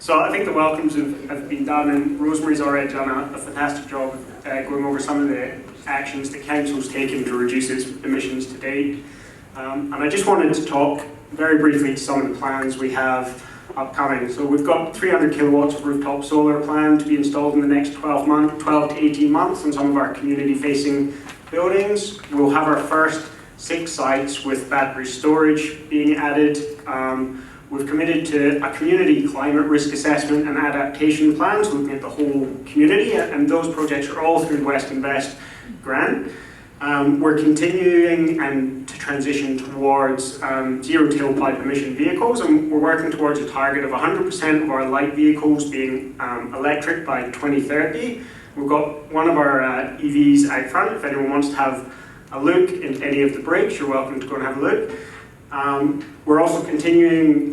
So I think the welcomes have been done, and Rosemary's already done a fantastic job of going over some of the actions the Council's taken to reduce its emissions to date. And I just wanted to talk very briefly to some of the plans we have upcoming. So we've got 300 kilowatts of rooftop solar planned to be installed in the next 12 to 18 months on some of our community-facing buildings. We'll have our first 6 sites with battery storage being added. We've committed to a community climate risk assessment and adaptation plans looking at the whole community, and those projects are all through the West Invest grant. We're continuing to transition towards zero tailpipe emission vehicles, and we're working towards a target of 100% of our light vehicles being electric by 2030. We've got one of our EVs out front. If anyone wants to have a look into any of the breaks, you're welcome to go and have a look. We're also continuing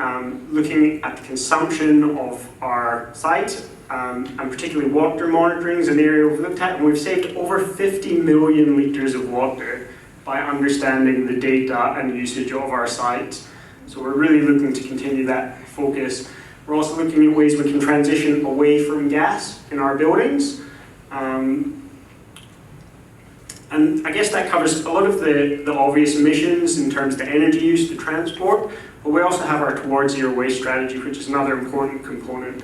looking at the consumption of our site, and particularly water monitoring is an area we've looked at, and we've saved over 50 million litres of water by understanding the data and usage of our sites. So we're really looking to continue that focus. We're also looking at ways we can transition away from gas in our buildings. And I guess that covers a lot of the obvious emissions in terms of the energy use, the transport, but we also have our Towards Zero Waste strategy, which is another important component.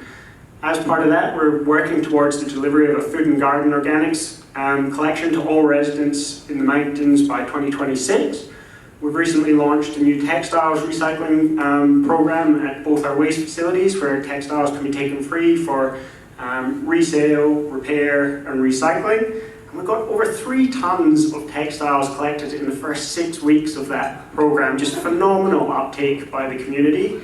As part of that, we're working towards the delivery of a food and garden organics collection to all residents in the mountains by 2026. We've recently launched a new textiles recycling program at both our waste facilities, where textiles can be taken free for resale, repair and recycling. We've got over 3 tons of textiles collected in the first 6 weeks of that program. Just phenomenal uptake by the community.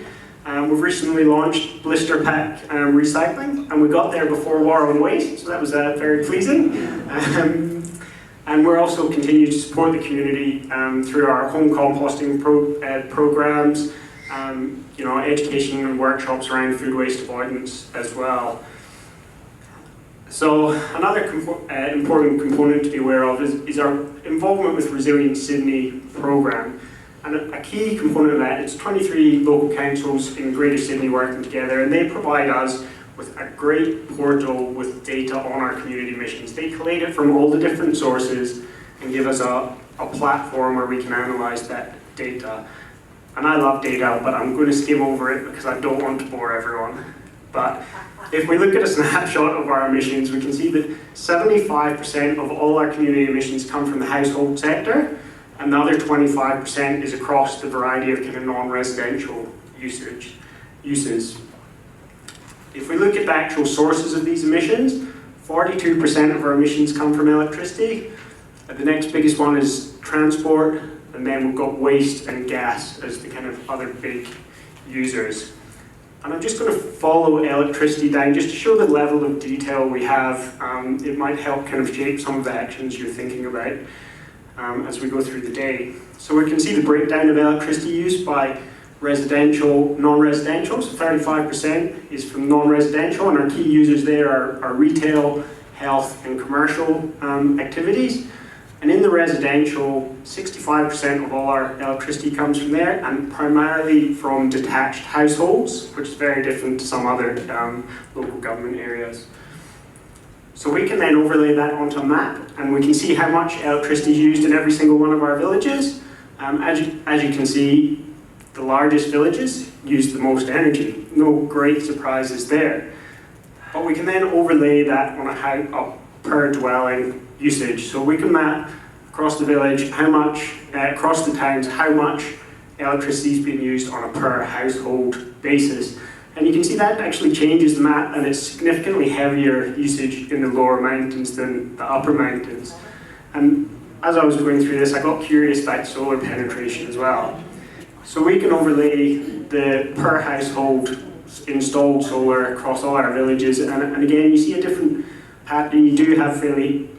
We've recently launched blister pack recycling, and we got there before War on Waste, so that was very pleasing. And we're also continuing to support the community through our home composting programs, education and workshops around food waste avoidance as well. So another important component to be aware of is our involvement with Resilient Sydney program. And a key component of that is 23 local councils in Greater Sydney working together, and they provide us with a great portal with data on our community emissions. They collate it from all the different sources and give us a platform where we can analyse that data. And I love data, but I'm going to skim over it because I don't want to bore everyone. But if we look at a snapshot of our emissions, we can see that 75% of all our community emissions come from the household sector, and the other 25% is across the variety of kind of non-residential uses. If we look at the actual sources of these emissions, 42% of our emissions come from electricity. The next biggest one is transport, and then we've got waste and gas as the kind of other big users. And I'm just going to follow electricity down just to show the level of detail we have. It might help kind of shape some of the actions you're thinking about as we go through the day. So we can see the breakdown of electricity use by residential, non-residential. So 35% is from non-residential, and our key users there are retail, health and commercial activities. And in the residential, 65% of all our electricity comes from there, and primarily from detached households, which is very different to some other local government areas. So we can then overlay that onto a map, and we can see how much electricity is used in every single one of our villages. As you can see, the largest villages use the most energy. No great surprises there. But we can then overlay that on a per dwelling usage. So we can map across the village how much, across the towns, how much electricity is being used on a per household basis. And you can see that actually changes the map, and it's significantly heavier usage in the lower mountains than the upper mountains. And as I was going through this, I got curious about solar penetration as well. So we can overlay the per household installed solar across all our villages, and again, you see a different pattern. You do have fairly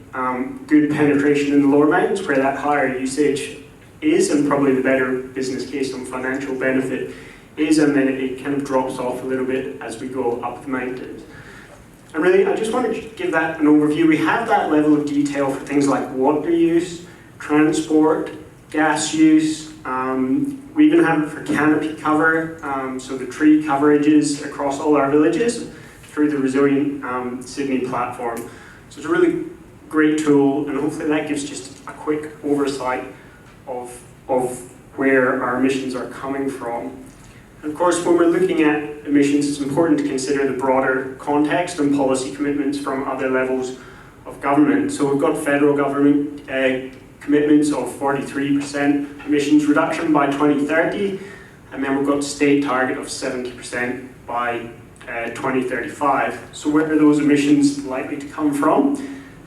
good penetration in the lower mountains where that higher usage is, and probably the better business case and financial benefit is, and then it kind of drops off a little bit as we go up the mountains. And really, I just wanted to give that an overview. We have that level of detail for things like water use, transport, gas use, We even have it for canopy cover, so the tree coverages across all our villages through the Resilient Sydney platform. So it's a really great tool, and hopefully that gives just a quick oversight of where our emissions are coming from. And of course, when we're looking at emissions, it's important to consider the broader context and policy commitments from other levels of government. So we've got federal government commitments of 43% emissions reduction by 2030, and then we've got state target of 70% by 2035. So where are those emissions likely to come from?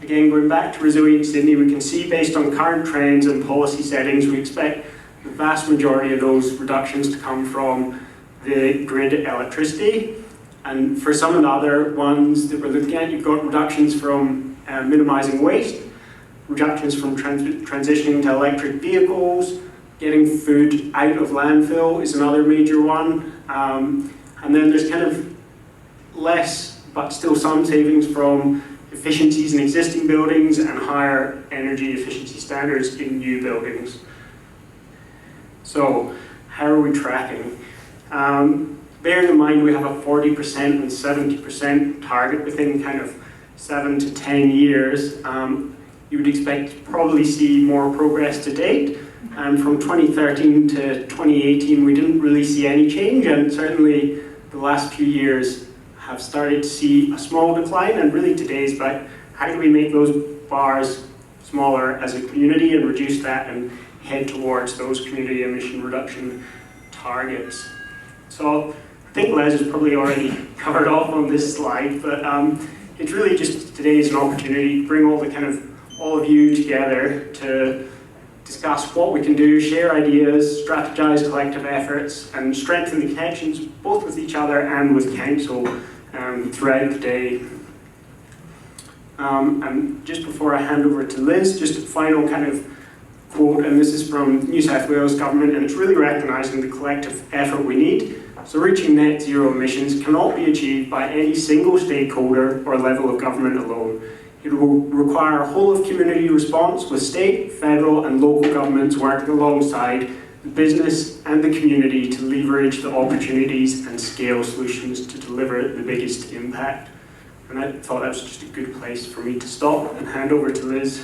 Again, going back to Resilient Sydney, we can see based on current trends and policy settings, we expect the vast majority of those reductions to come from the grid electricity. And for some of the other ones that we're looking at, you've got reductions from minimising waste, reductions from transitioning to electric vehicles, getting food out of landfill is another major one. And then there's kind of less, but still some savings from efficiencies in existing buildings and higher energy efficiency standards in new buildings. So, how are we tracking? Bearing in mind we have a 40% and 70% target within kind of 7 to 10 years, you would expect to probably see more progress to date. And from 2013 to 2018, we didn't really see any change, and certainly the last few years have started to see a small decline, and really today's about how do we make those bars smaller as a community and reduce that and head towards those community emission reduction targets. So I think Les has probably already covered off on this slide, but it's really just today is an opportunity to bring all of you together to discuss what we can do, share ideas, strategize collective efforts, and strengthen the connections both with each other and with Council throughout the day. And just before I hand over to Liz, just a final kind of quote, and this is from New South Wales Government, and it's really recognising the collective effort we need. So reaching net zero emissions cannot be achieved by any single stakeholder or level of government alone. It will require a whole of community response with state, federal and local governments working alongside the business and the community to leverage the opportunities and scale solutions to deliver the biggest impact. And I thought that was just a good place for me to stop and hand over to Liz.